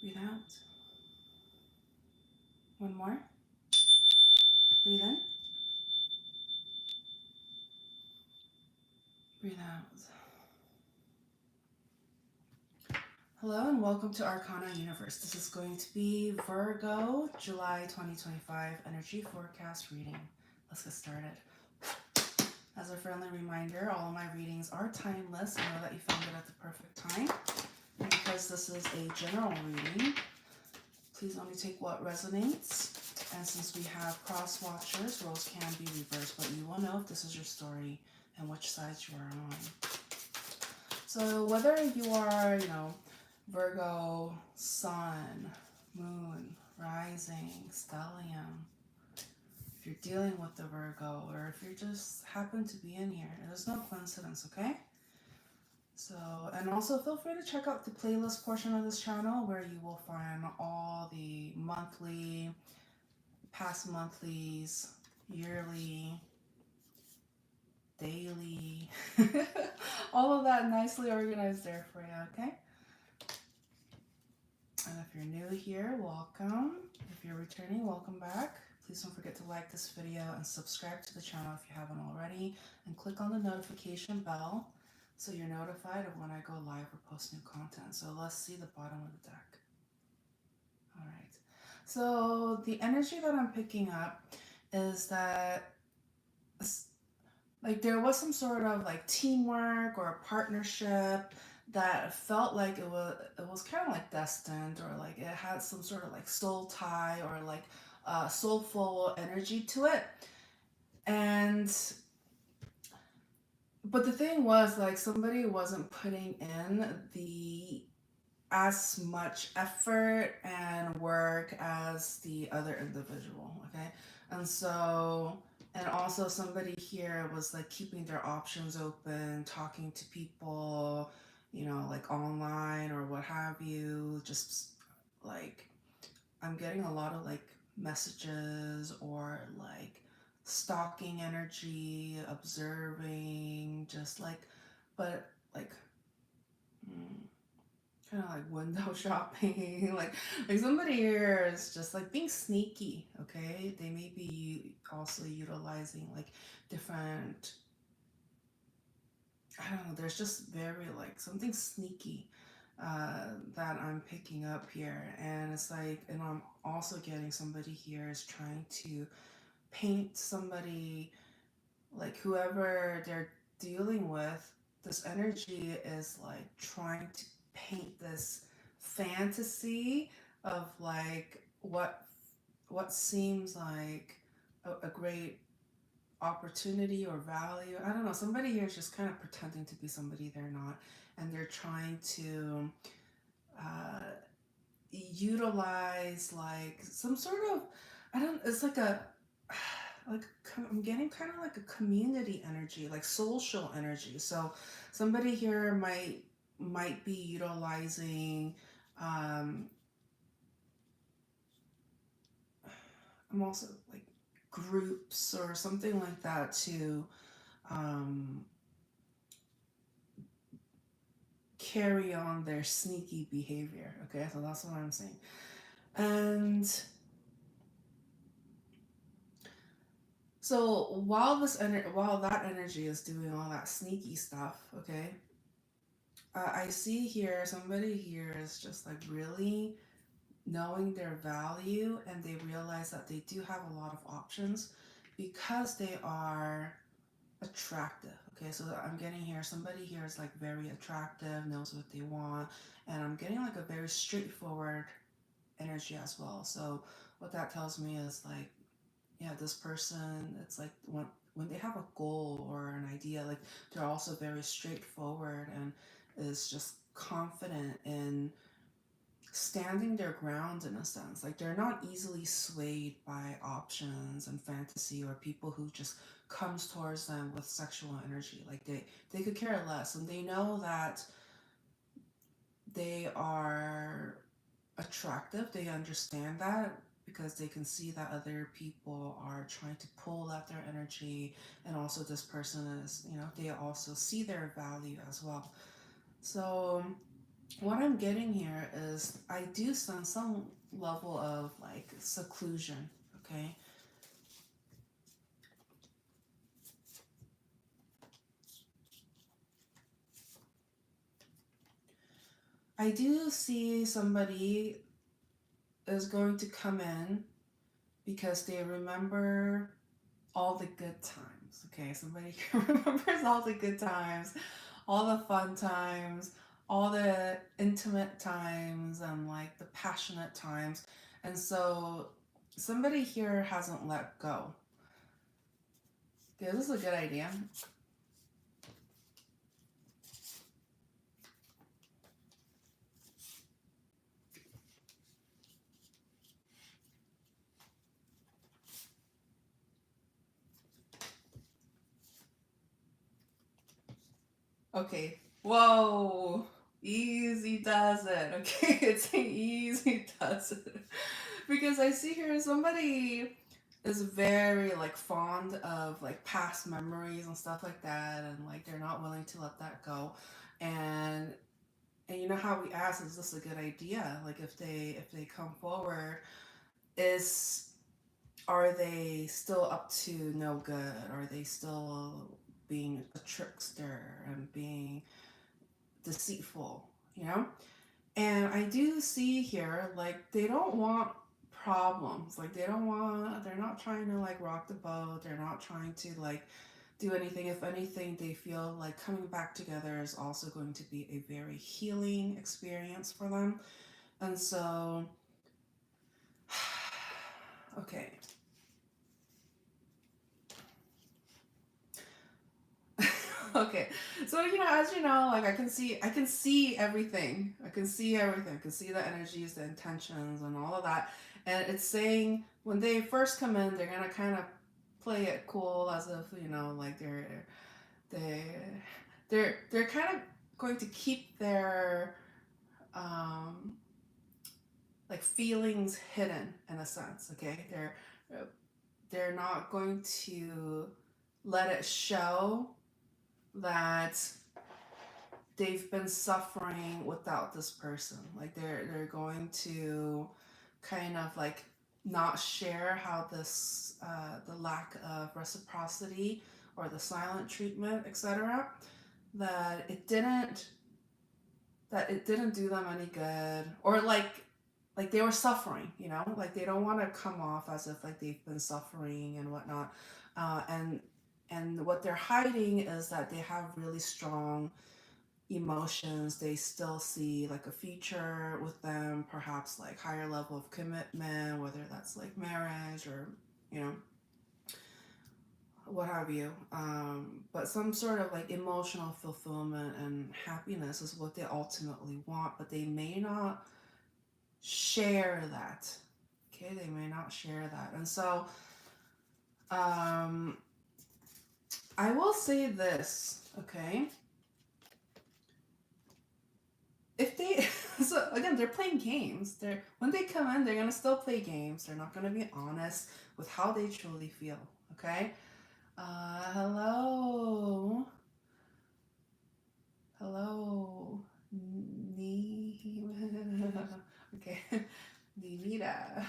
Breathe out. One more. Breathe in. Breathe out. Hello and welcome to ArcanaUniverse. This is going to be Virgo, July 2025 energy forecast reading. Let's get started. As a friendly reminder, all of my readings are timeless. I know that you found it at the perfect time. And because this is a general reading, please only take what resonates. And since we have cross watchers, roles can be reversed, but you will know if this is your story and which sides you are on. So whether you are, Virgo, Sun, Moon, Rising, Stellium, if you're dealing with the Virgo, or if you just happen to be in here, there's no coincidence, okay? So, and also feel free to check out the playlist portion of this channel where you will find all the monthly, past monthlies, yearly, daily, all of that nicely organized there for you, okay? And if you're new here, welcome. If you're returning, welcome back. Please don't forget to like this video and subscribe to the channel if you haven't already, and click on the notification bell so you're notified of when I go live or post new content. So let's see the bottom of the deck. All right. So the energy that I'm picking up is that like there was some sort of like teamwork or a partnership that felt like it was kind of like destined, or like it had some sort of like soul tie or like soulful energy to it. And but the thing was, like, somebody wasn't putting in the as much effort and work as the other individual, okay? And so, and also somebody here was like keeping their options open, talking to people, like online or what have you. Just like, I'm getting a lot of like messages or like stalking energy, observing, just like, but like, kind of like window shopping. like somebody here is just like being sneaky, okay? They may be also utilizing like different, I don't know, there's just very like something sneaky that I'm picking up here. And it's like, and I'm also getting somebody here is trying to paint somebody, like whoever they're dealing with, this energy is like trying to paint this fantasy of like what seems like a great opportunity or value. I don't know. Somebody here is just kind of pretending to be somebody they're not, and they're trying to uh, utilize like some sort of, I don't. It's like a like I'm getting kind of like a community energy, like social energy. So somebody here might be utilizing. Um, I'm also like groups or something like that to um, carry on their sneaky behavior. Okay, so that's what I'm saying. And so while that energy is doing all that sneaky stuff, okay, I see here somebody here is just like really knowing their value, and they realize that they do have a lot of options because they are attractive. Okay, so I'm getting here, somebody here is like very attractive, knows what they want, and I'm getting like a very straightforward energy as well. So what that tells me is like, yeah, this person, it's like when they have a goal or an idea, like they're also very straightforward and is just confident in standing their ground in a sense. Like they're not easily swayed by options and fantasy or people who just comes towards them with sexual energy. Like they could care less, and they know that they are attractive. They understand that because they can see that other people are trying to pull at their energy, and also this person is, they also see their value as well. So what I'm getting here is I do sense some level of like seclusion, okay? I do see somebody is going to come in because they remember all the good times, okay? Somebody remembers all the good times, all the fun times, all the intimate times, and like the passionate times. And so somebody here hasn't let go. Yeah, this is a good idea. Okay. Whoa. Easy does it. Okay, it's easy does it. Because I see here somebody is very like fond of like past memories and stuff like that, and like they're not willing to let that go. And and you know how we ask, is this a good idea? Like if they come forward, is are they still up to no good? Are they still being a trickster and being deceitful, you know? And I do see here, like, they don't want problems. Like, they're not trying to, like, rock the boat. They're not trying to, like, do anything. If anything, they feel like coming back together is also going to be a very healing experience for them. And so, okay. Okay. So, as you know, like I can see everything. I can see everything. I can see the energies, the intentions and all of that. And it's saying when they first come in, they're gonna kind of play it cool as if, like they they're kind of going to keep their um like feelings hidden in a sense, okay? They're not going to let it show that they've been suffering without this person. Like they're going to kind of like not share how this the lack of reciprocity or the silent treatment, etc. That it didn't do them any good, or like they were suffering, like they don't want to come off as if like they've been suffering and whatnot, and what they're hiding is that they have really strong emotions. They still see like a future with them, perhaps like higher level of commitment, whether that's like marriage or you know what have you. But some sort of like emotional fulfillment and happiness is what they ultimately want, but they may not share that. Okay, they may not share that. And so I will say this, okay? If they so again, they're playing games. They're when they come in, they're gonna still play games. They're not gonna be honest with how they truly feel. Okay. Hello. Hello. Ni. Okay. Nimita.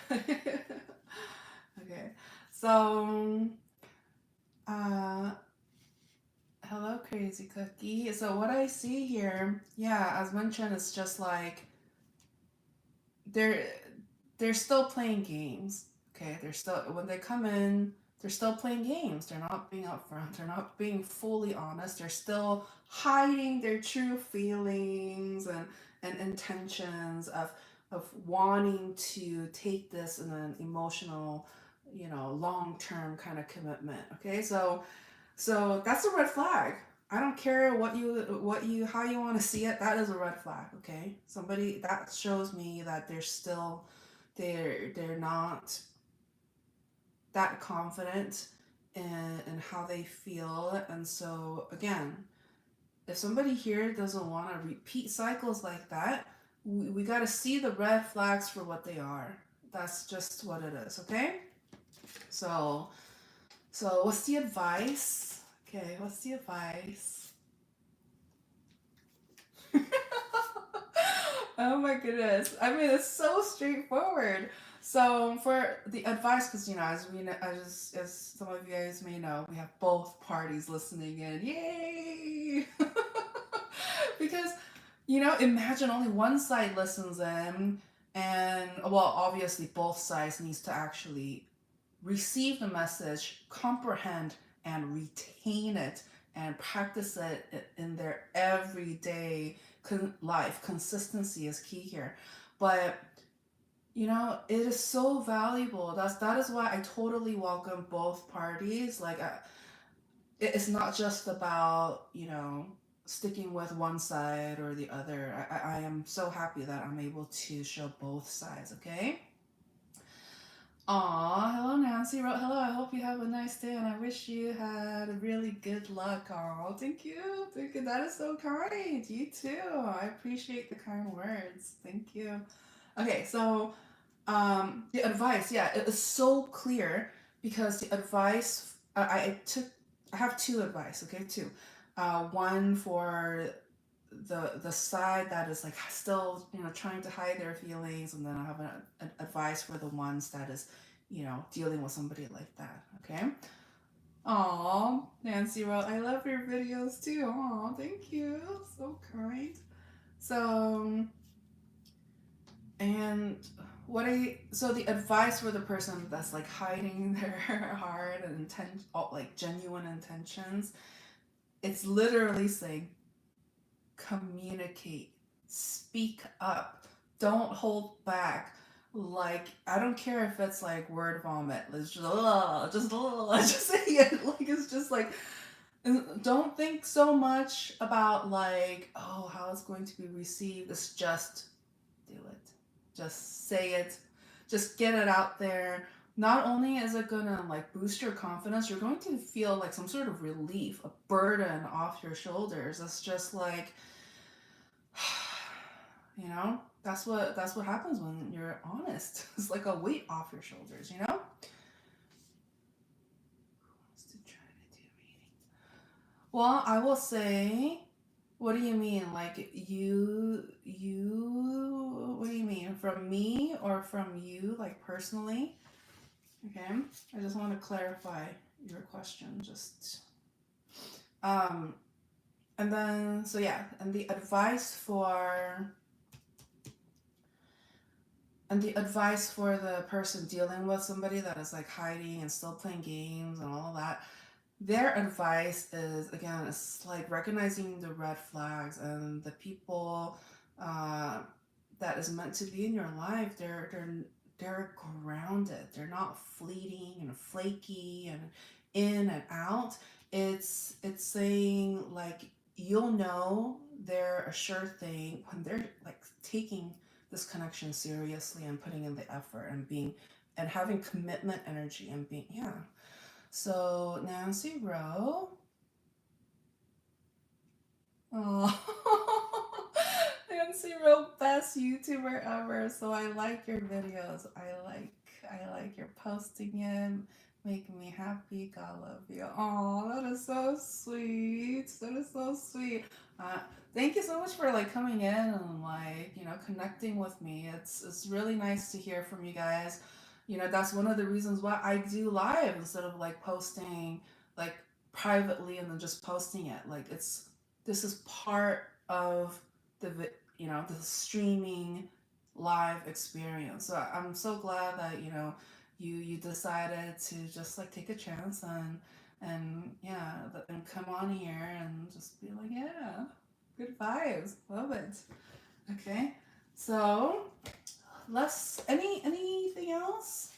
Okay. So, uh, hello, Crazy Cookie. So what I see here, yeah, as mentioned, it's just like they're they're still playing games. Okay, they're still when they come in, they're still playing games. They're not being upfront. They're not being fully honest. They're still hiding their true feelings and intentions of wanting to take this in an emotional, long term kind of commitment. Okay, so that's a red flag. I don't care what you how you want to see it. That is a red flag. Okay, somebody that shows me that they're not that confident in how they feel. And so again, if somebody here doesn't want to repeat cycles like that, we got to see the red flags for what they are. That's just what it is. Okay, so what's the advice? Okay, what's the advice? Oh my goodness. I mean, it's so straightforward. So for the advice, because as we know, as some of you guys may know, we have both parties listening in. Yay! Because imagine only one side listens in, and well, obviously both sides needs to actually receive the message, comprehend, and retain it, and practice it in their everyday life. Consistency is key here. But it is so valuable. That is why I totally welcome both parties. Like, it's not just about sticking with one side or the other. I am so happy that I'm able to show both sides. Okay. Aw, hello Nancy wrote, hello, I hope you have a nice day and I wish you had really good luck. Aw, thank you. Thank you. That is so kind. You too. I appreciate the kind words. Thank you. Okay, so the advice, yeah, it is so clear because the advice I have two advice, okay, two. One for the side that is like still trying to hide their feelings, and then I have an advice for the ones that is dealing with somebody like that. Okay. Aw, Nancy wrote, I love your videos too. Aw, thank you, so kind. So and so the advice for the person that's like hiding their heart and like genuine intentions, it's literally saying communicate, speak up, don't hold back. Like, I don't care if it's like word vomit. Let's just say it. Like, it's just like, don't think so much about like, oh, how it's going to be received. It's just do it. Just say it. Just get it out there. Not only is it gonna like boost your confidence, you're going to feel like some sort of relief, a burden off your shoulders. It's just like, that's what happens when you're honest. It's like a weight off your shoulders. Who wants to try to do a reading? Well, I will say, what do you mean? Like what do you mean? From me or from you, like personally? Okay. I just want to clarify your question. Um, and then, so yeah, and the advice for the person dealing with somebody that is like hiding and still playing games and all that, their advice is, again, it's like recognizing the red flags and the people that is meant to be in your life. They're grounded. They're not fleeting and flaky and in and out. It's saying like you'll know they're a sure thing when they're like taking this connection seriously and putting in the effort and being and having commitment energy and being, yeah. So Nancy Rowe. Oh, Nancy Rowe, best YouTuber ever. So I like your videos. I like your posting it. Making me happy. God love you. Oh, that is so sweet. That is so sweet. Thank you so much for like coming in and like connecting with me. It's really nice to hear from you guys. That's one of the reasons why I do live instead of like posting like privately and then just posting it. Like this is part of the streaming live experience. So I'm so glad that you decided to just like take a chance and yeah, and come on here and just be like, yeah, good vibes, love it. Okay, so let's anything else.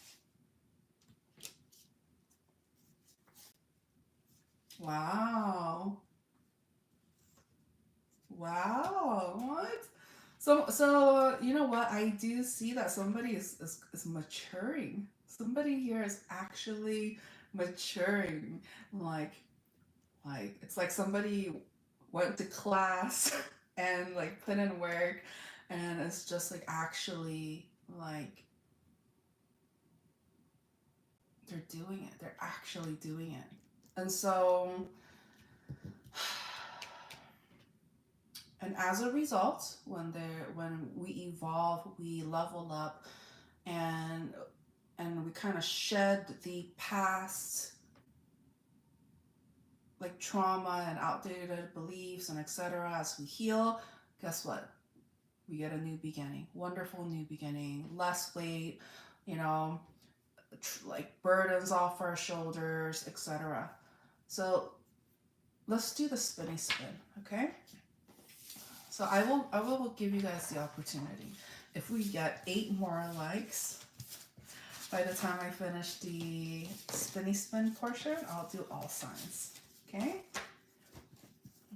Wow. Wow, what? So you know what? I do see that somebody is maturing. Somebody here is actually maturing. Like it's like somebody went to class and like put in work, and it's just like actually like they're doing it. They're actually doing it. And so And as a result, when we evolve, we level up, and we kind of shed the past, like trauma and outdated beliefs and etc. As we heal, guess what? We get a new beginning, wonderful new beginning, less weight, you know, like burdens off our shoulders, etc. So let's do the spinny spin, okay? So I will give you guys the opportunity. If we get 8 more likes by the time I finish the spinny spin portion, I'll do all signs. Okay?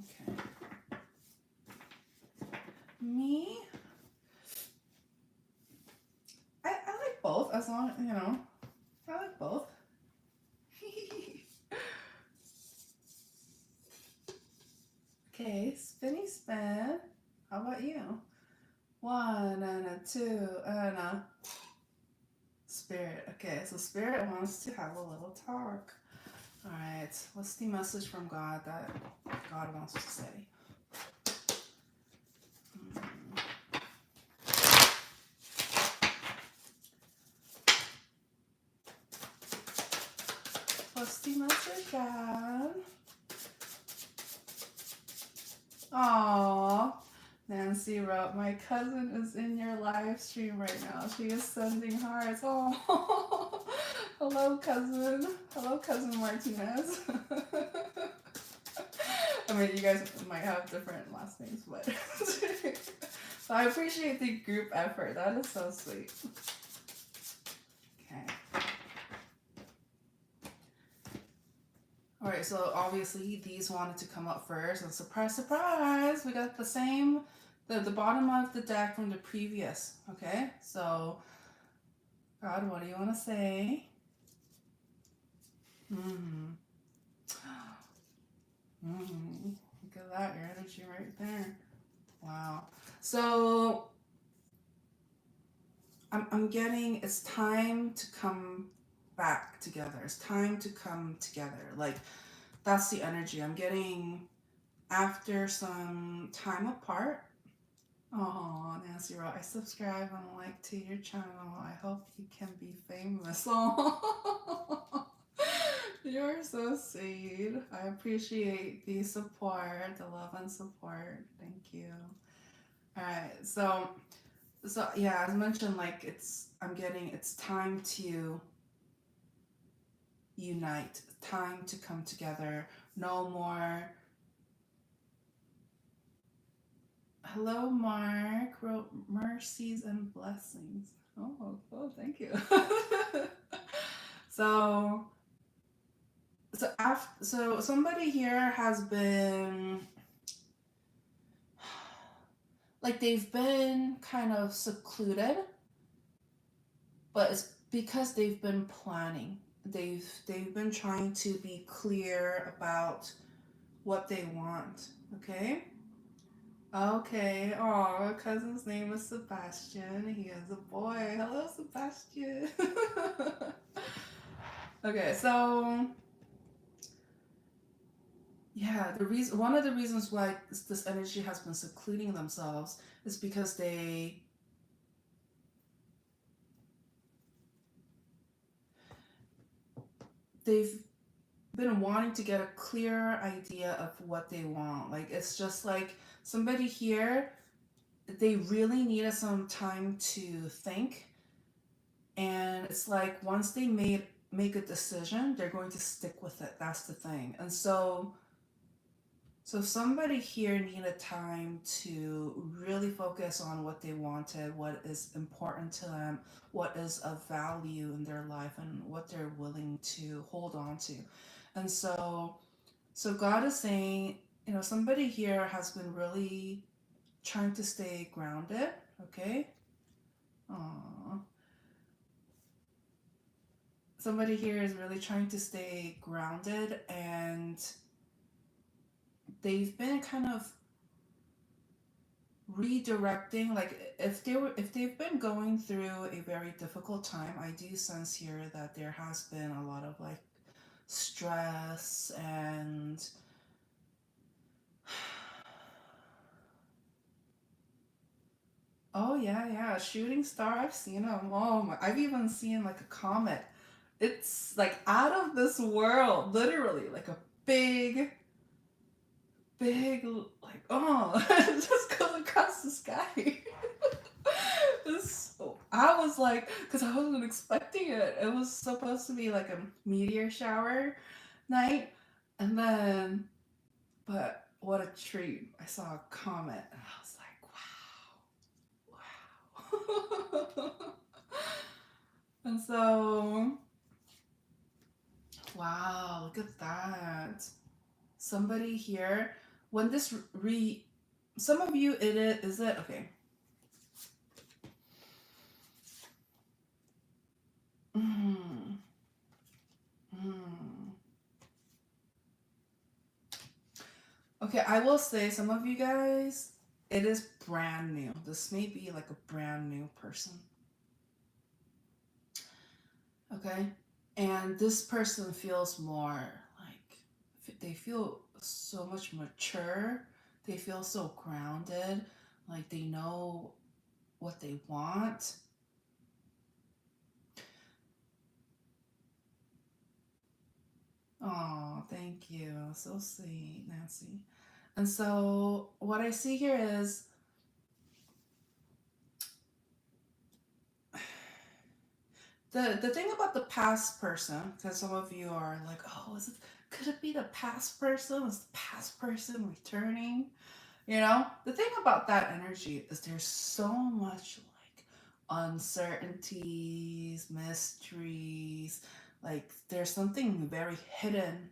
Okay. Me, I like both, as long, you know, I like both. Okay, spinny spin. How about you? 1 and a 2 and a Spirit. Okay, so Spirit wants to have a little talk. All right, what's the message from God that God wants to say? What's the message, God? Aww. Nancy wrote, my cousin is in your live stream right now. She is sending hearts. Oh, hello, cousin. Hello, cousin Martinez. I mean, you guys might have different last names, but so I appreciate the group effort. That is so sweet. Okay. All right, so obviously these wanted to come up first, and surprise, surprise, we got the same, the bottom of the deck from the previous. Okay, so God, what do you want to say? Look at that, your energy right there. Wow. So I'm getting, it's time to come back together. It's time to come together. Like, that's the energy I'm getting after some time apart. Oh, Nancy wrote, I subscribe and like to your channel. I hope you can be famous. Oh, you're so sweet. I appreciate the support, the love and support. Thank you. All right, so yeah, as mentioned, like it's time to unite, time to come together. No more. Hello, Mark. Wrote mercies and blessings. Oh, thank you. so somebody here has been, like, they've been kind of secluded, but it's because they've been planning. They've been trying to be clear about what they want. Okay. Okay. Oh, cousin's name is Sebastian. He is a boy. Hello, Sebastian. Okay, so yeah, one of the reasons why this energy has been secluding themselves is because they've been wanting to get a clear idea of what they want. Like, it's just like somebody here, they really needed some time to think, and it's like once they make a decision, they're going to stick with it. That's the thing. And so somebody here needed time to really focus on what they wanted, what is important to them, what is of value in their life, and what they're willing to hold on to. And so God is saying, somebody here has been really trying to stay grounded, okay? Aww. Somebody here is really trying to stay grounded, and they've been kind of redirecting. Like, if they've been going through a very difficult time, I do sense here that there has been a lot of like stress and Oh yeah, a shooting star. I've seen them. Oh my, I've even seen like a comet. It's like out of this world, literally, like a big, big, like oh, it just goes across the sky. I was like, because I wasn't expecting it. It was supposed to be like a meteor shower night, and then, but what a treat! I saw a comet, and I was like, wow, wow. And so, wow, look at that. Somebody here, when this some of you, is it, okay. Mm, mm. Okay, I will say some of you guys, it is brand new. This may be like a brand new person. Okay? And this person feels more like they feel so much mature. They feel so grounded. Like they know what they want. Oh, thank you. So sweet, Nancy. And so what I see here is the thing about the past person, because some of you are like, oh, could it be the past person? Is the past person returning? You know, the thing about that energy is there's so much like uncertainties, mysteries, like there's something very hidden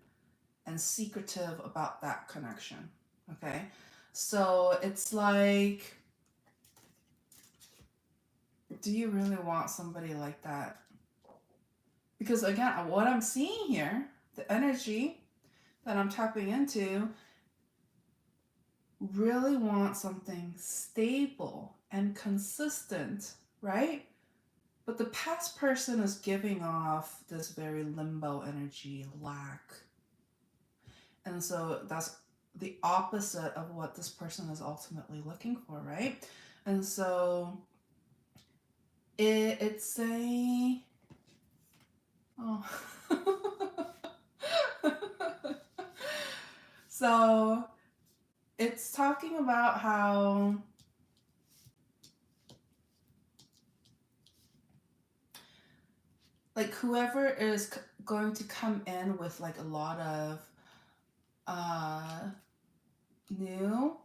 and secretive about that connection. Okay. So it's like, do you really want somebody like that? Because again, what I'm seeing here, the energy that I'm tapping into, really want something stable and consistent, right? But the past person is giving off this very limbo energy, lack. And so that's the opposite of what this person is ultimately looking for, right? And so it's a, oh. So it's talking about how like whoever is going to come in with like a lot of uh new,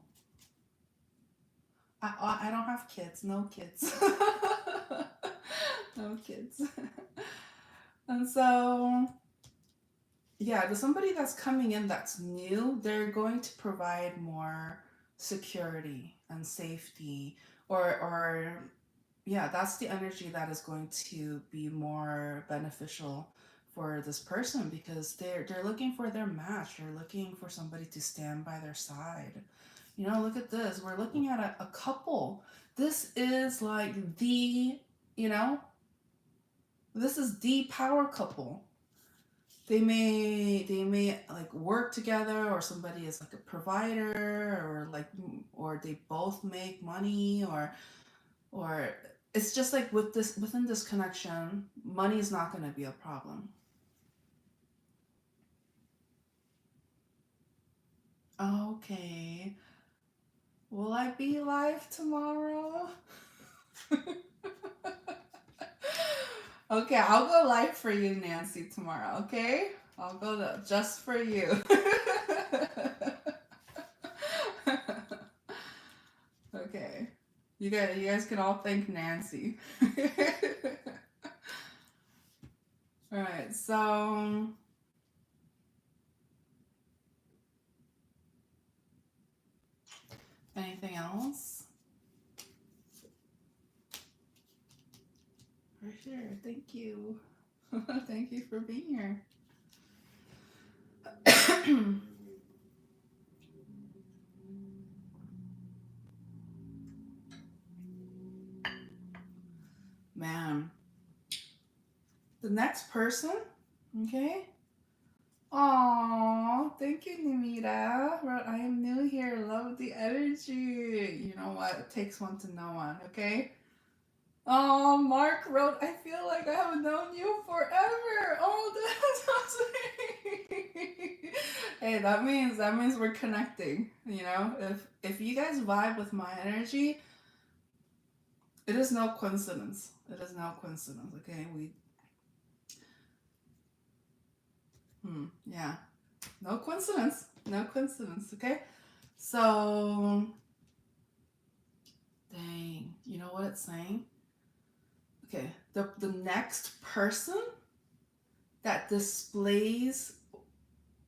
I don't have kids, no kids. No kids. And so yeah, there's somebody that's coming in that's new, they're going to provide more security and safety, or yeah, that's the energy that is going to be more beneficial for this person, because they're looking for their match. They're looking for somebody to stand by their side. You know, look at this. We're looking at a couple. This is like the, you know, this is the power couple. They may like work together, or somebody is like a provider, or like, or they both make money, or it's just like with this, within this connection, money is not going to be a problem. Okay, will I be live tomorrow? Okay, I'll go live for you, Nancy, tomorrow. Okay, I'll go just for you. Okay, you guys can all thank Nancy. All right, so anything else? For sure. Thank you. Thank you for being here. Man, the next person, okay, Aww, thank you, Nimita. Well, I am new here. Love the energy. You know what? It takes one to know one, okay? Oh, Mark wrote, I feel like I have known you forever. Oh, that's so sweet. Hey, that means we're connecting. You know, if you guys vibe with my energy, it is no coincidence. It is no coincidence. Okay, yeah, no coincidence. No coincidence. Okay, so dang, you know what it's saying? Okay, the next person that displays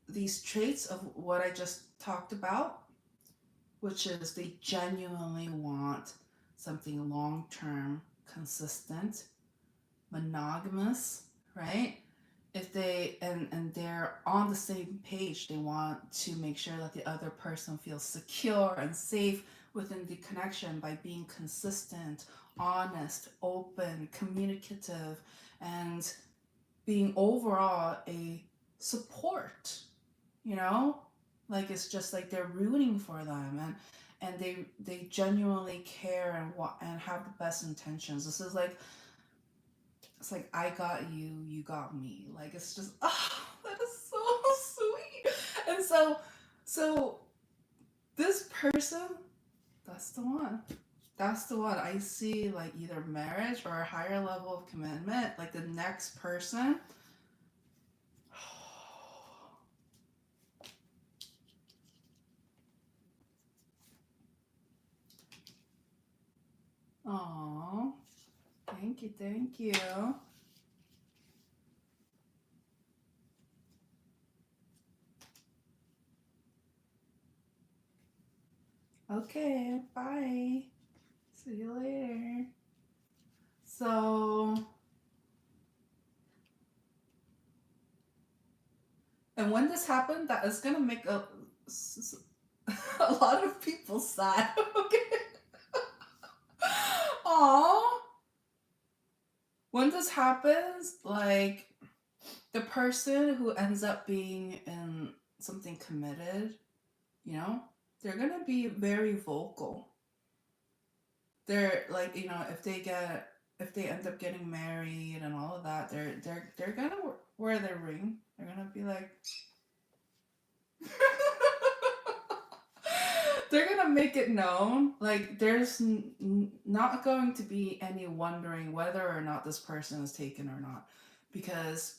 these traits of what I just talked about, which is they genuinely want something long term, consistent, monogamous, right? If they and they're on the same page, they want to make sure that the other person feels secure and safe within the connection by being consistent, honest, open, communicative, and being overall a support, you know, like it's just like they're rooting for them, and they genuinely care and want and have the best intentions. This is like, it's like I got you, you got me. Like it's just, oh, that is so sweet. And so this person, that's the one. That's the one. I see like either marriage or a higher level of commitment. Like the next person. Oh, thank you, thank you. Okay, bye. See you later. So, and when this happened, that is gonna make a lot of people sad. Okay. Aw. When this happens, like the person who ends up being in something committed, you know, they're gonna be very vocal. They're like, you know, if they end up getting married and all of that, they're gonna wear their ring. They're gonna be like, they're gonna make it known. Like there's not going to be any wondering whether or not this person is taken or not, because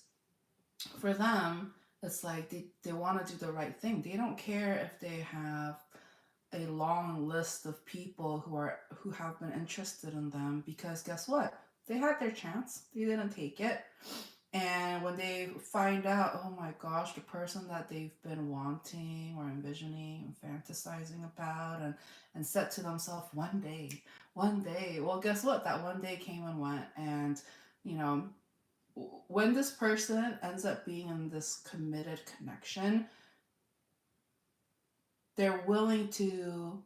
for them it's like they want to do the right thing. They don't care if they have a long list of people who have been interested in them, because guess what? They had their chance. They didn't take it. And when they find out, oh my gosh, the person that they've been wanting or envisioning and fantasizing about and said to themselves, one day, well, guess what? That one day came and went. And, you know, when this person ends up being in this committed connection, they're willing to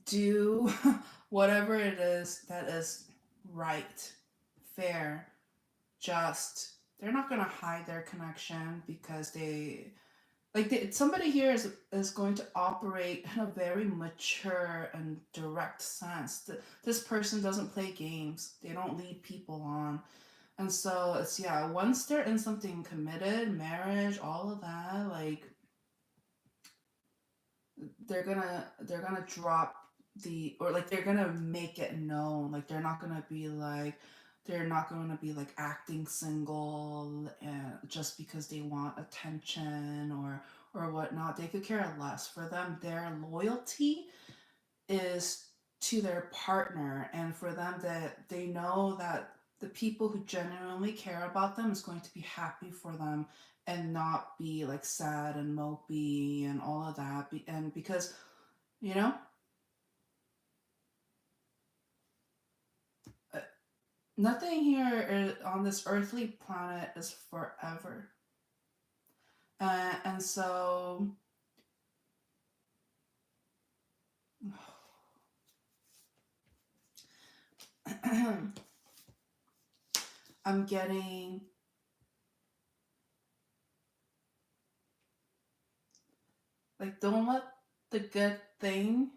do whatever it is that is right, fair, just. They're not going to hide their connection because somebody here is going to operate in a very mature and direct sense. This person doesn't play games. They don't lead people on. And so it's, yeah, once they're in something committed, marriage, all of that, like they're gonna drop or like they're gonna make it known. Like they're not gonna be like acting single and just because they want attention or whatnot. They could care less. For them, their loyalty is to their partner, and for them that they know that the people who genuinely care about them is going to be happy for them and not be like sad and mopey and all of that. And because, you know, uh, nothing here on this earthly planet is forever. And so I'm getting like, don't let the good thing,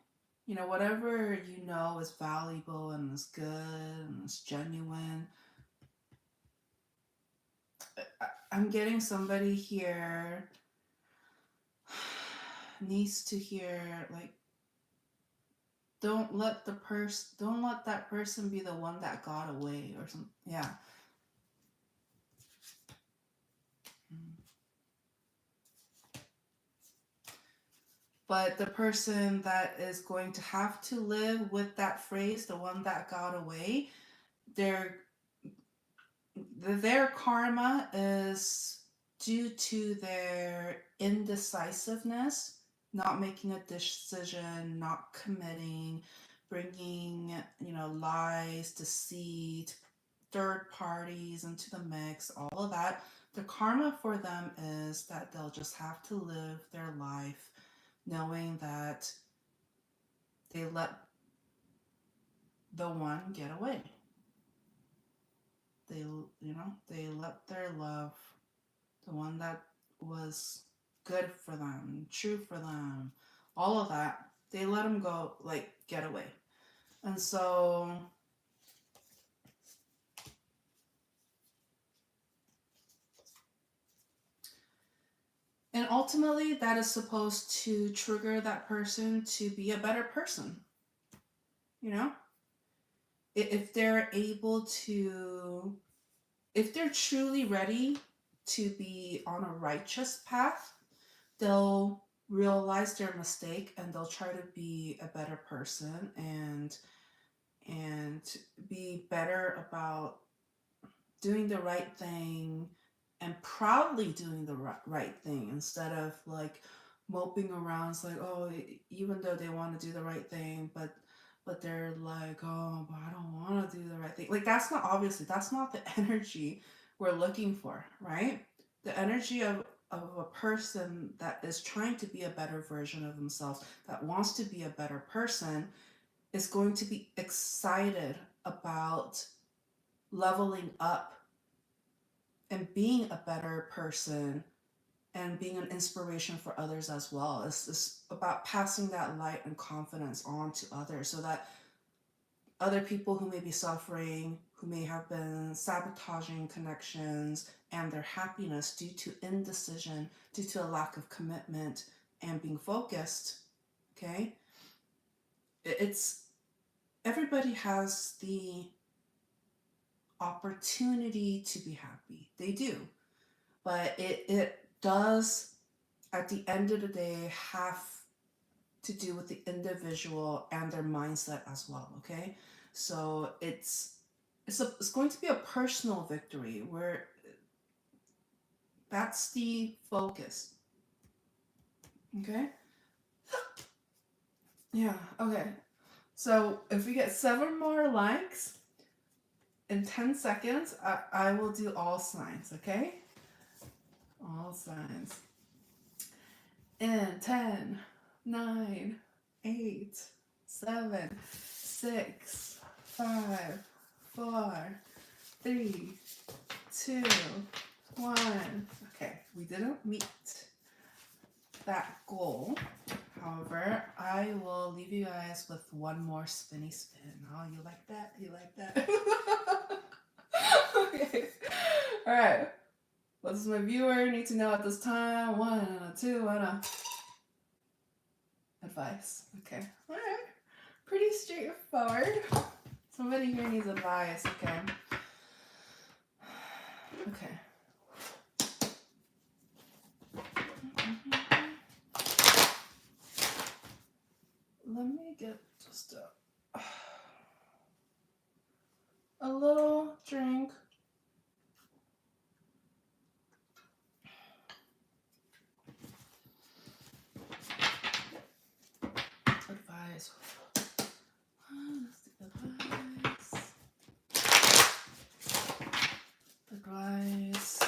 you know, whatever you know is valuable and is good and is genuine. I'm getting somebody here needs to hear, like, don't let that person be the one that got away or something. Yeah. But the person that is going to have to live with that phrase, the one that got away, their karma is due to their indecisiveness, not making a decision, not committing, bringing, you know, lies, deceit, third parties into the mix, all of that. The karma for them is that they'll just have to live their life knowing that they let the one get away. They let their love, the one that was good for them, true for them, all of that, they let them go, like, get away. And so and ultimately that is supposed to trigger that person to be a better person. You know? If they're able to, if they're truly ready to be on a righteous path, they'll realize their mistake and they'll try to be a better person and be better about doing the right thing and proudly doing the right thing instead of like moping around. It's like, oh, even though they want to do the right thing, but they're like, oh, but I don't want to do the right thing. Like, that's not the energy we're looking for, right? The energy of a person that is trying to be a better version of themselves, that wants to be a better person, is going to be excited about leveling up and being a better person and being an inspiration for others as well. It's about passing that light and confidence on to others so that other people who may be suffering, who may have been sabotaging connections and their happiness due to indecision, due to a lack of commitment and being focused, okay? It's everybody has the opportunity to be happy. They do. But it does, at the end of the day, have to do with the individual and their mindset as well, okay? So it's going to be a personal victory where that's the focus. Okay? Yeah, okay. So if we get 7 more likes in 10 seconds, I will do all signs, okay? All signs. In 10, 9, 8, 7, 6, 5, 4, 3, 2, 1. Okay, we didn't meet that goal. However, I will leave you guys with one more spinny spin. Oh, you like that? You like that? Okay. All right. What does my viewer need to know at this time? 1, 2, 1. Advice. Okay. All right. Pretty straightforward. Somebody here needs advice. Okay. Okay. Let me get just a little drink. Advice. Advice.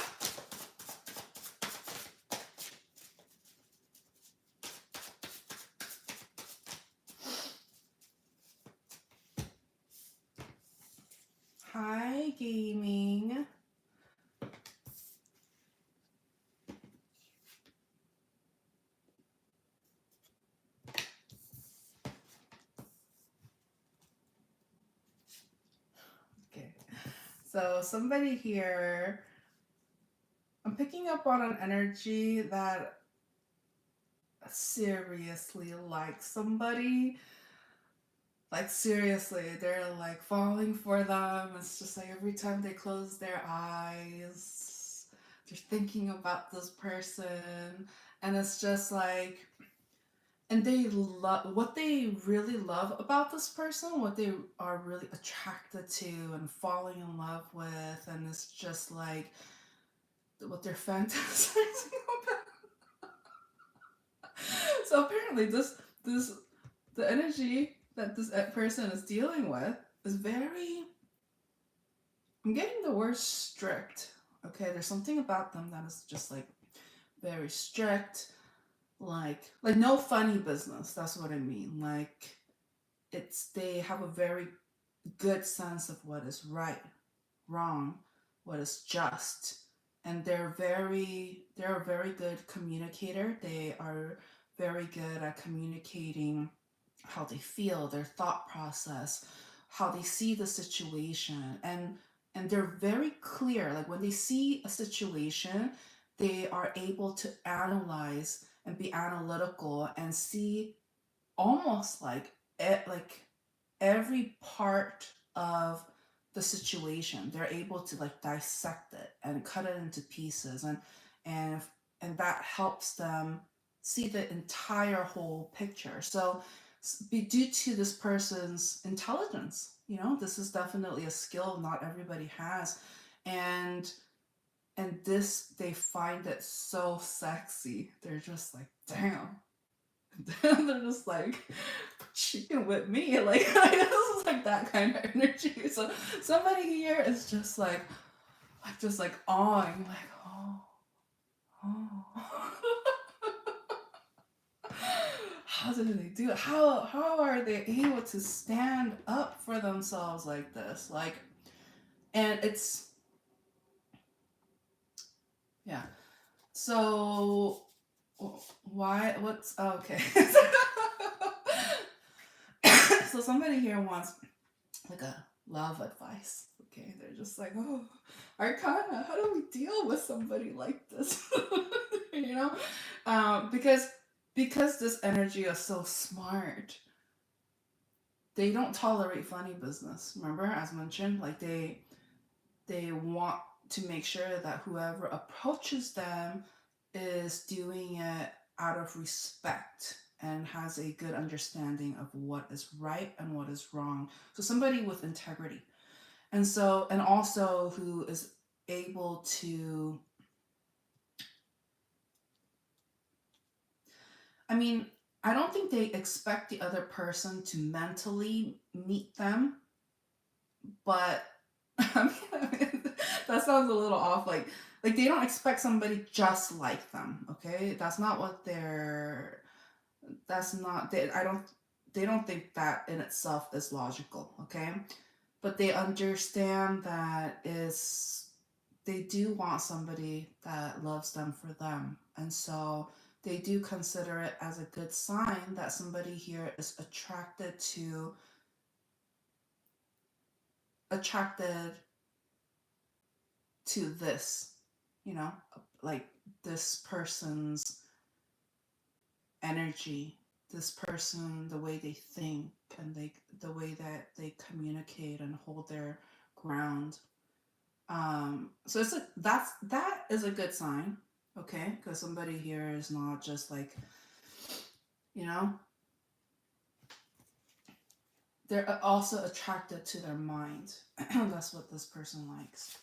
Hi, gaming. So somebody here, I'm picking up on an energy that seriously likes somebody. Like seriously, they're like falling for them. It's just like every time they close their eyes, they're thinking about this person. And it's just like, and they love what they really love about this person, what they are really attracted to and falling in love with. And it's just like what they're fantasizing about. So apparently, this the energy that this person is dealing with is very. I'm getting the word strict. Okay, there's something about them that is just like very strict, like no funny business. That's what I mean. Like they have a very good sense of what is right, wrong, what is just, and they're a very good communicator. They are very good at communicating how they feel, their thought process, how they see the situation, and they're very clear. Like when they see a situation, they are able to analyze and be analytical and see almost like every part of the situation. They're able to like dissect it and cut it into pieces, and and that helps them see the entire whole picture. So be due to this person's intelligence, this is definitely a skill not everybody has. And and this, they find it so sexy. They're just like, damn. They're just like, she can whip me. Like, this is like that kind of energy. So somebody here is just like awing, like, oh. How did they do it? How are they able to stand up for themselves like this? Like, and it's, yeah. So why? What's okay? So somebody here wants like a love advice. Okay, they're just like, oh, Arcana, how do we deal with somebody like this? you know, because this energy is so smart, they don't tolerate funny business. Remember, as mentioned, like they want to make sure that whoever approaches them is doing it out of respect and has a good understanding of what is right and what is wrong. So somebody with integrity. And also who is able to, I mean, I don't think they expect the other person to mentally meet them, but I mean, that sounds a little off. Like they don't expect somebody just like them. Okay, that's not what they're. That's not. They don't think that in itself is logical. Okay, but they understand that is. They do want somebody that loves them for them, and so they do consider it as a good sign that somebody here is attracted to this, you know, like this person's energy, this person, the way they think, and the way that they communicate and hold their ground. So that is a good sign, okay? Because somebody here is not just like, you know, they're also attracted to their mind. That's what this person likes.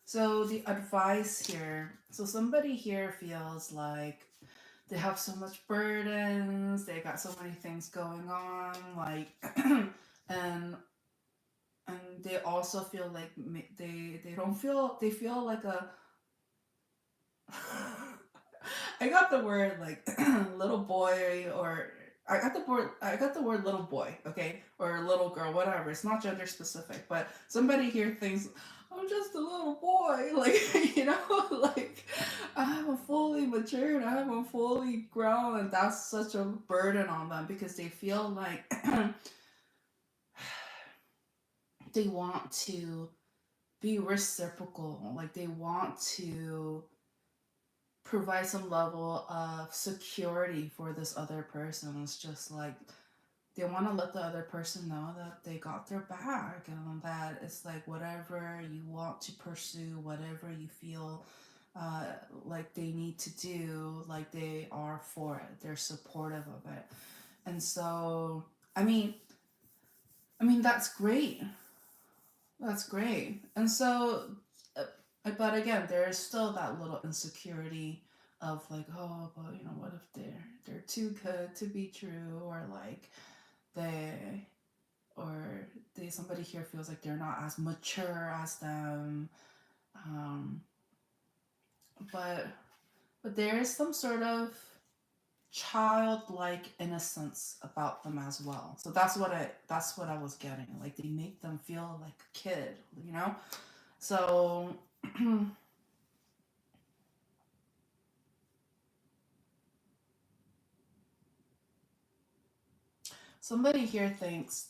So the advice here, so somebody here feels like they have so much burdens, they got so many things going on, like, and they also feel like they don't feel, they feel like a I got the word like little boy, or I got the word little boy, okay, or little girl, whatever. It's not gender specific, but somebody here thinks I'm just a little boy, like like I haven't fully matured, I haven't fully grown, and that's such a burden on them because they feel like they want to be reciprocal. Like they want to provide some level of security for this other person. It's just like they want to let the other person know that they got their back, and that it's like whatever you want to pursue, whatever you feel uh, like they need to do, like they are for it. They're supportive of it. And so, I mean, that's great. That's great. And so, uh, but again, there is still that little insecurity of like, oh, but you know, what if they're too good to be true, or like they or they somebody here feels like they're not as mature as them. Um, but there is some sort of childlike innocence about them as well. So that's what I was getting. Like they make them feel like a kid, you know? So somebody here thinks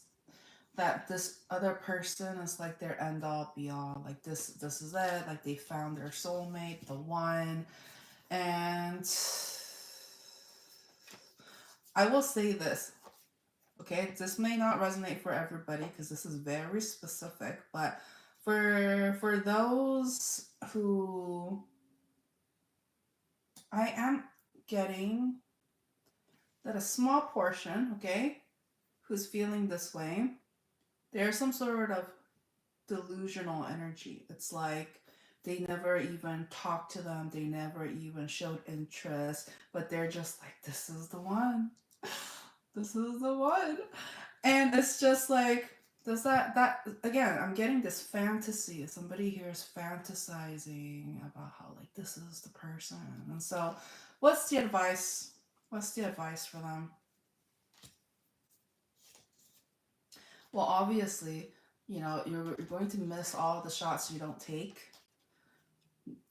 that this other person is like their end all be all. Like this is it. Like they found their soulmate, the one. And I will say this, okay? This may not resonate for everybody because this is very specific, but for those who I am getting that a small portion, okay, who's feeling this way, there's some sort of delusional energy. It's like they never even talked to them, they never even showed interest, but they're just like, this is the one. This is the one. And it's just like, does that again, I'm getting this fantasy. Somebody here is fantasizing about how like this is the person. And so what's the advice? What's the advice for them? Well, obviously, you know, you're going to miss all the shots you don't take.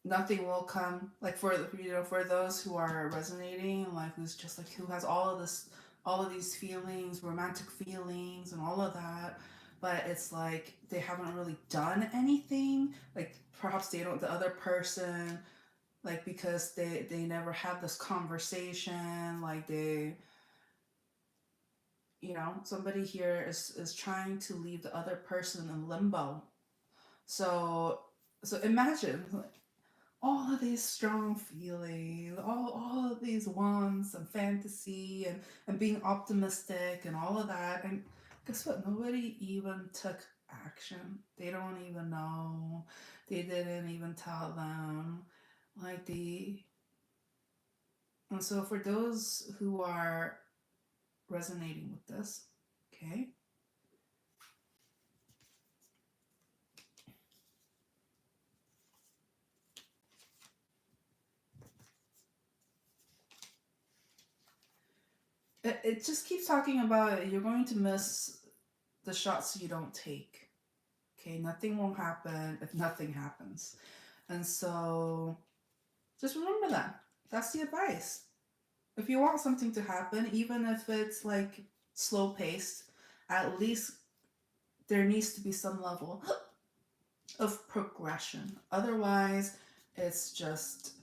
Nothing will come like for you know, for those who are resonating, like who's just like who has all of this, all of these feelings, romantic feelings and all of that, but it's like they haven't really done anything. Like perhaps they don't, the other person, like because they never had this conversation, like they, you know, somebody here is trying to leave the other person in limbo. So imagine like, all of these strong feelings, all of these wants and fantasy and being optimistic and all of that. And guess what? Nobody even took action. They don't even know. They didn't even tell them. Like the and so for those who are resonating with this, okay, it just keeps talking about you're going to miss the shots you don't take. Okay, nothing will happen if nothing happens. And so just remember that. That's the advice. If you want something to happen, even if it's like slow paced, at least there needs to be some level of progression. Otherwise, it's just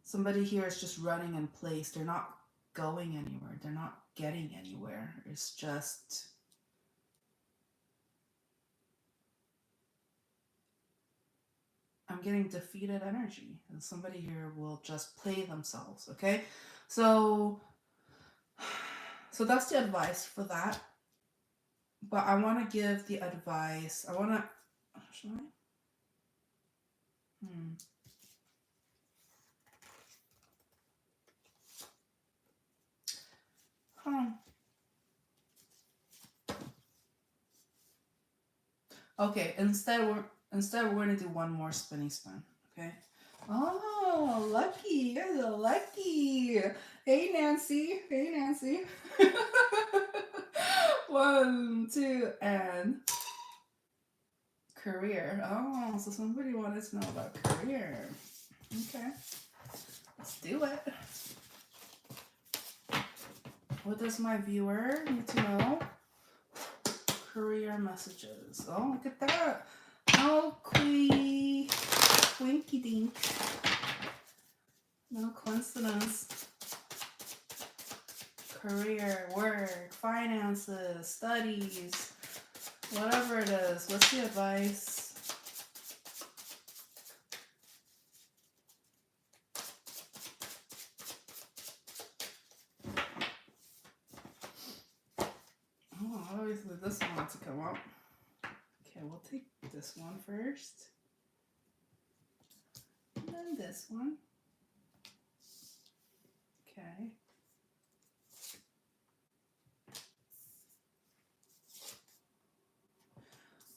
somebody here is just running in place. They're not going anywhere. They're not getting anywhere. It's just I'm getting defeated energy, and somebody here will just play themselves. Okay, so that's the advice for that. But I want to give the advice. I want to. Should I? Huh. Okay. Instead we're gonna do one more spinny spin. Okay. Oh, lucky! You guys are lucky. Hey, Nancy. Hey, Nancy. 1, 2, and career. Oh, so somebody wanted to know about career. Okay. Let's do it. What does my viewer need to know? career messages. Oh, look at that. Oh, Winky dink. No coincidence. Career, work, finances, studies, whatever it is. What's the advice? Oh, I always leave this one to come up. Okay, we'll take this one first. And then this one. Okay.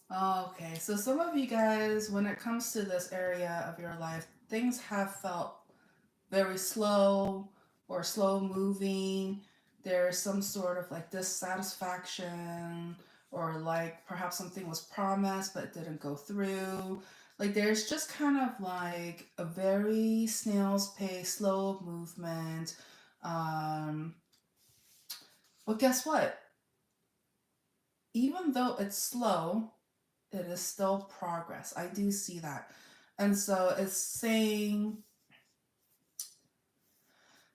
Okay, so some of you guys, when it comes to this area of your life, things have felt very slow or slow moving. There's some sort of like dissatisfaction, or like perhaps something was promised but it didn't go through. Like there's just kind of like a very snail's pace, slow movement. But guess what? Even though it's slow, it is still progress. I do see that. And so it's saying,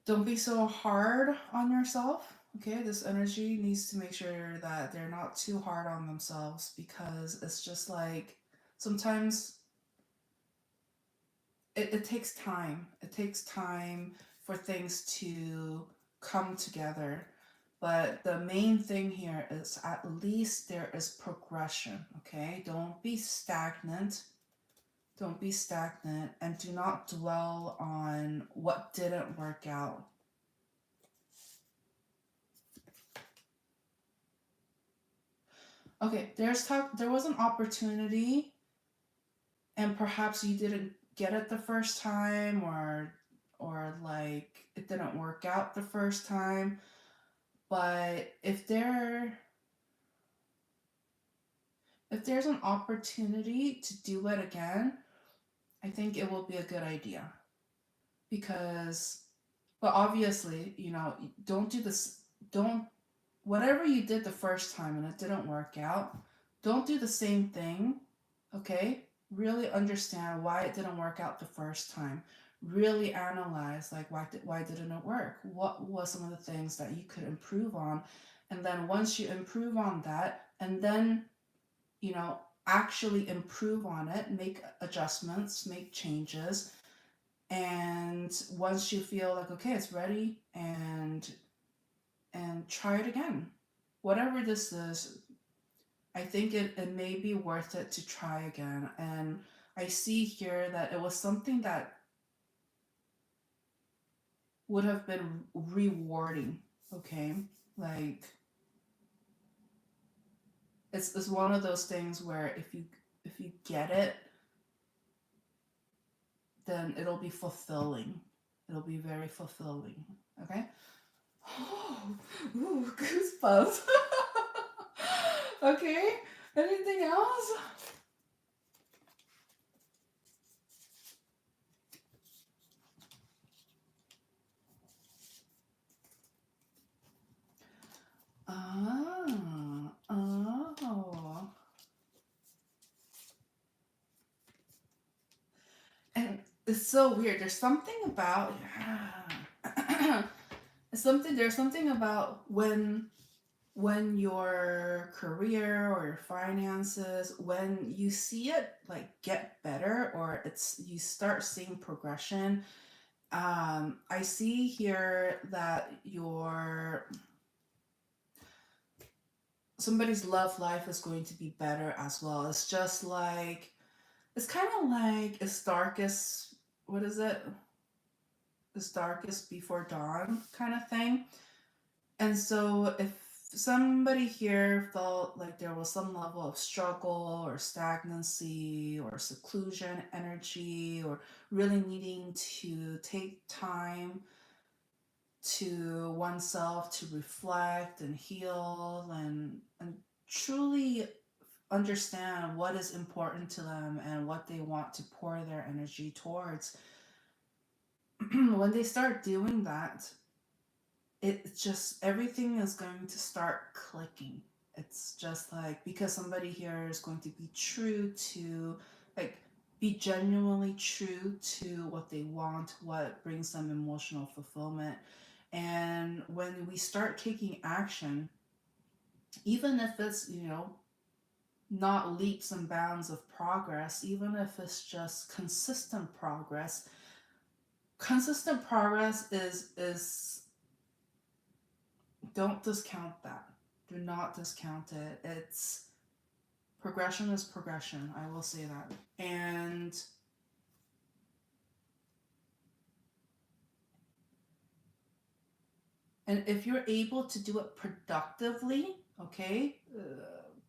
don't be so hard on yourself. Okay, this energy needs to make sure that they're not too hard on themselves, because it's just like sometimes it takes time. It takes time for things to come together. But the main thing here is at least there is progression, okay? Don't be stagnant. Don't be stagnant, and do not dwell on what didn't work out. Okay, there was an opportunity, and perhaps you didn't get it the first time, or like it didn't work out the first time. But if there's an opportunity to do it again, I think it will be a good idea. Because, but obviously, don't do this, don't, whatever you did the first time and it didn't work out, don't do the same thing, okay? Really understand why it didn't work out the first time. Really analyze, like, why didn't it work? What was some of the things that you could improve on? And then once you improve on that, and then, actually improve on it, make adjustments, make changes, and once you feel like, okay, it's ready, and try it again. Whatever this is, I think it may be worth it to try again. And I see here that it was something that would have been rewarding, okay? Like, it's one of those things where if you get it, then it'll be fulfilling. It'll be very fulfilling, okay? Oh, ooh, goosebumps. Okay, anything else? Oh. And it's so weird. There's something about there's something about when your career or your finances, when you see it like get better, or you start seeing progression. I see here that somebody's love life is going to be better as well. It's just like, it's kind of like it's darkest, what is it? It's darkest before dawn kind of thing. And so if somebody here felt like there was some level of struggle or stagnancy or seclusion energy, or really needing to take time to oneself to reflect and heal, and truly understand what is important to them and what they want to pour their energy towards, when they start doing that, it's just, everything is going to start clicking. It's just like, because somebody here is going to be true to, like, be genuinely true to what they want, what brings them emotional fulfillment. And when we start taking action, even if it's, not leaps and bounds of progress, even if it's just consistent progress is don't discount that. Do not discount it. It's progression is progression. I will say that. And if you're able to do it productively, okay,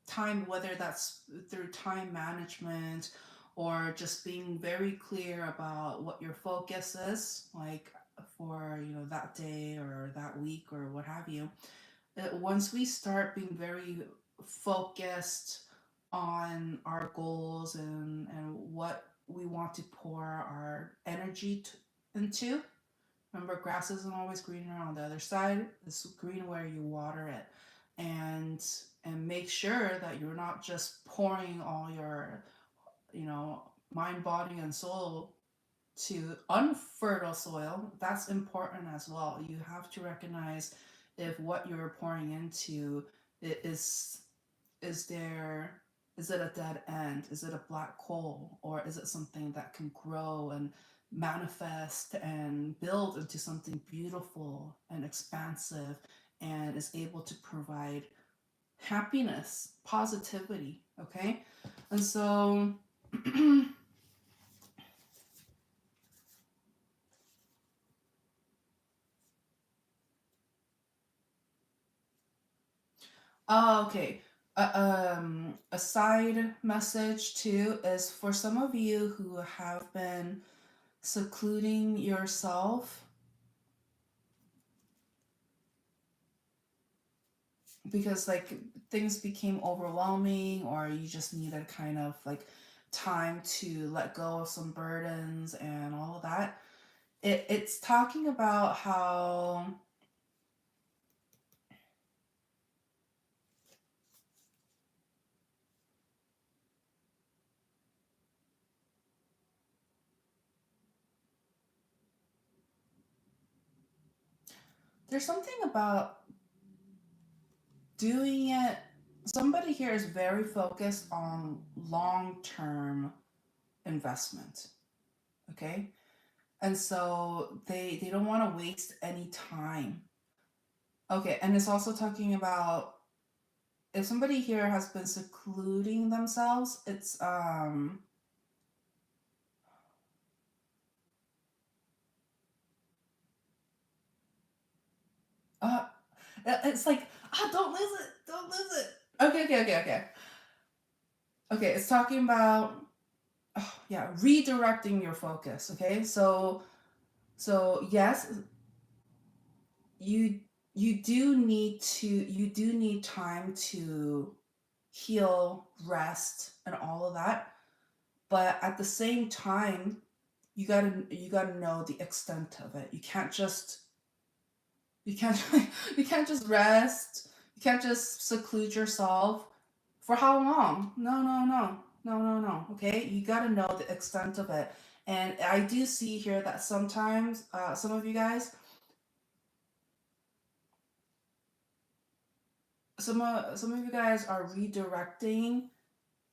time, whether that's through time management or just being very clear about what your focus is, like for that day or that week or what have you. Once we start being very focused on our goals and what we want to pour our energy into. Remember, grass isn't always greener on the other side. It's green where you water it, and make sure that you're not just pouring all your, mind, body, and soul to unfertile soil. That's important as well. You have to recognize if what you're pouring into is there is it a dead end? Is it a black hole? Or is it something that can grow and manifest and build into something beautiful and expansive and is able to provide happiness, positivity, okay? And so oh, okay. A side message too is for some of you who have been secluding yourself because like things became overwhelming, or you just needed kind of like time to let go of some burdens and all of that. It's talking about how there's something about doing it. Somebody here is very focused on long-term investment, okay? And so they don't want to waste any time. Okay, and it's also talking about if somebody here has been secluding themselves, uh it's like, don't lose it, don't lose it. Okay. Okay, it's talking about, oh, yeah, redirecting your focus, okay? So yes, you you do need time to heal, rest, and all of that. But at the same time, you gotta know the extent of it. You can't you can't just rest. You can't just seclude yourself. For how long? No. Okay, you gotta know the extent of it. And I do see here that sometimes some of you guys are redirecting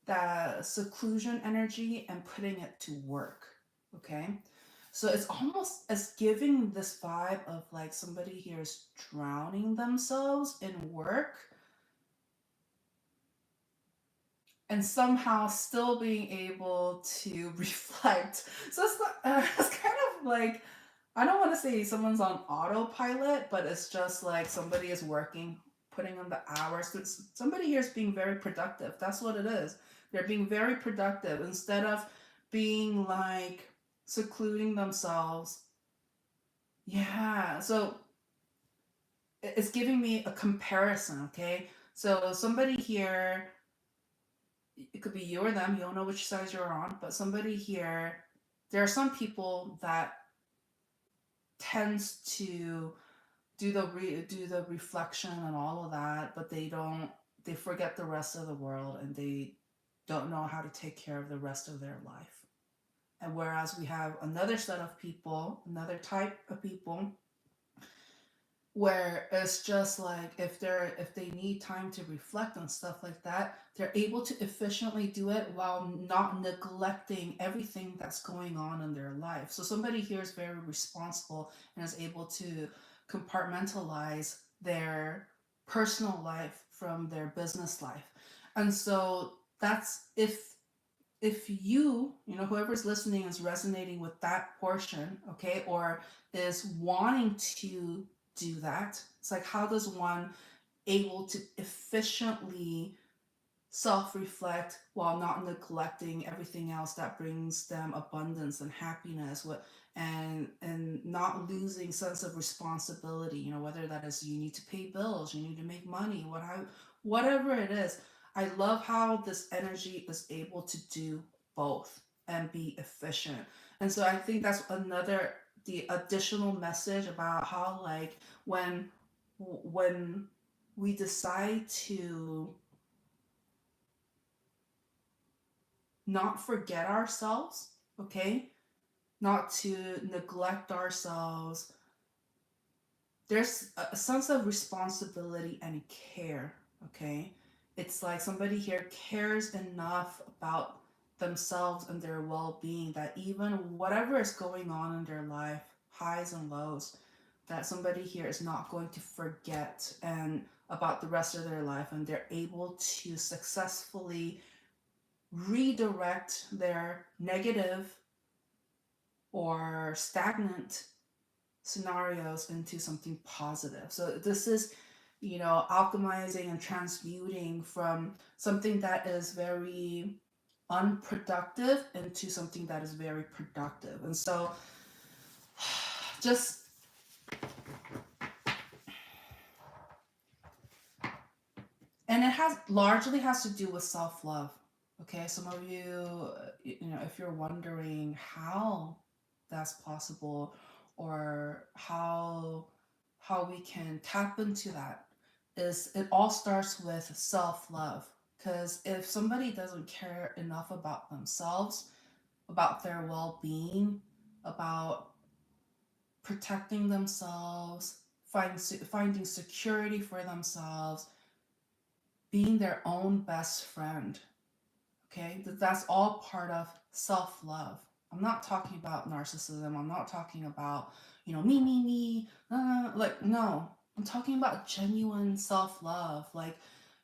that seclusion energy and putting it to work. Okay, so it's almost as giving this vibe of like somebody here is drowning themselves in work and somehow still being able to reflect. So it's kind of like, I don't want to say someone's on autopilot, but it's just like somebody is working, putting in the hours. Somebody here is being very productive. That's what it is. They're being very productive instead of being like secluding themselves. Yeah. So it's giving me a comparison, okay? So somebody here, it could be you or them, you don't know which side you're on, but somebody here, there are some people that tends to do the reflection and all of that, but they forget the rest of the world and they don't know how to take care of the rest of their life. And whereas we have another set of people, another type of people, where it's just like if they need time to reflect on stuff like that, they're able to efficiently do it while not neglecting everything that's going on in their life. So somebody here is very responsible and is able to compartmentalize their personal life from their business life. And so that's if you know, whoever's listening is resonating with that portion, okay, or is wanting to do that, it's like, how does one able to efficiently self-reflect while not neglecting everything else that brings them abundance and happiness, and not losing sense of responsibility, you know, whether that is you need to pay bills, you need to make money, whatever it is. I love how this energy is able to do both and be efficient. And so I think that's another, the additional message about how, like, when we decide to not forget ourselves, okay? Not to neglect ourselves. There's a sense of responsibility and care, okay? It's like somebody here cares enough about themselves and their well-being that even whatever is going on in their life, highs and lows, that somebody here is not going to forget and about the rest of their life, and they're able to successfully redirect their negative or stagnant scenarios into something positive. So this is, you know, alchemizing and transmuting from something that is very unproductive into something that is very productive. And so just and it has largely has to do with self-love. Okay, some of you, you know, if you're wondering how that's possible, or how we can tap into that, is it all starts with self-love. Because if somebody doesn't care enough about themselves, about their well-being, about protecting themselves, finding security for themselves, being their own best friend, okay, that's all part of self-love. I'm not talking about narcissism. I'm not talking about, you know, me, like, no. I'm talking about genuine self-love, like,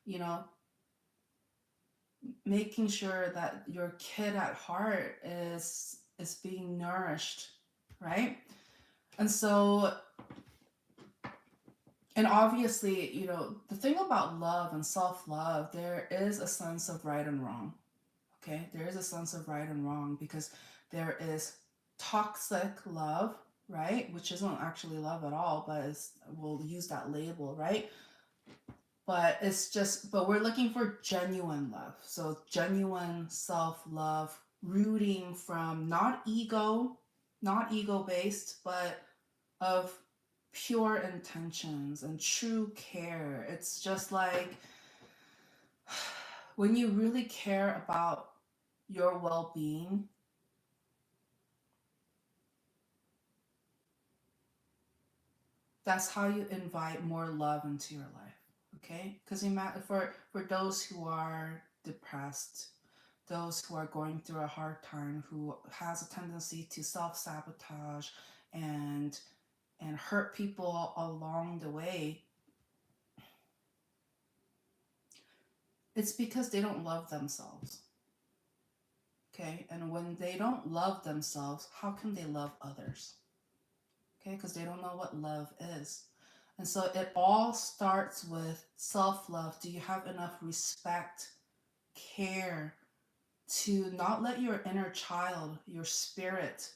you know, making sure that your kid at heart is being nourished, right? And so, and obviously, you know, the thing about love and self-love, there is a sense of right and wrong. Okay, there is a sense of right and wrong, because there is toxic love, right, which isn't actually love at all, but we'll use that label, right? But it's just, but we're looking for genuine love. So genuine self-love, rooting from not ego based, but of pure intentions and true care. It's just like when you really care about your well-being, that's how you invite more love into your life. Okay, because for those who are depressed, those who are going through a hard time, who has a tendency to self-sabotage and hurt people along the way, it's because they don't love themselves. Okay, and when they don't love themselves, how can they love others? Okay, because they don't know what love is. And so it all starts with self-love. Do you have enough respect, care, to not let your inner child, your spirit,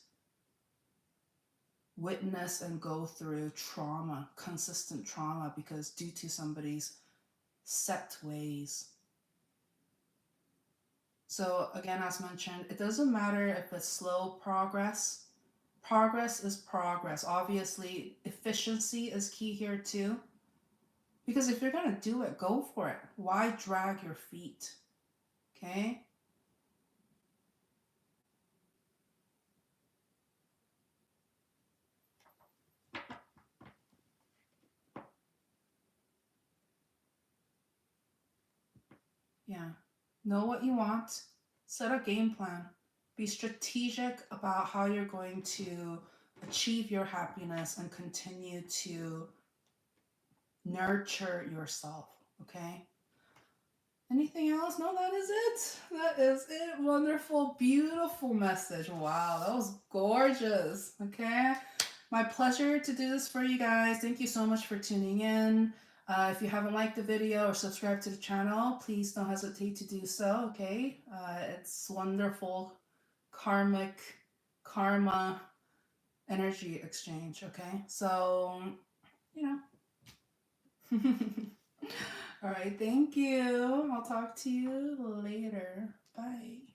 witness and go through trauma, consistent trauma, because due to somebody's set ways? So again, as mentioned, it doesn't matter if it's slow progress. Progress is progress. Obviously, efficiency is key here too, Because if you're going to do it, go for it. Why drag your feet? Okay? Yeah. Know what you want. Set a game plan. Be strategic about how you're going to achieve your happiness and continue to nurture yourself. Okay? Anything else? No, that is it. That is it. Wonderful, beautiful message. Wow, that was gorgeous. Okay. My pleasure to do this for you guys. Thank you so much for tuning in. If you haven't liked the video or subscribed to the channel, please don't hesitate to do so. Okay. It's wonderful karma energy exchange. Okay. So, you know. All right, thank you. I'll talk to you later. Bye.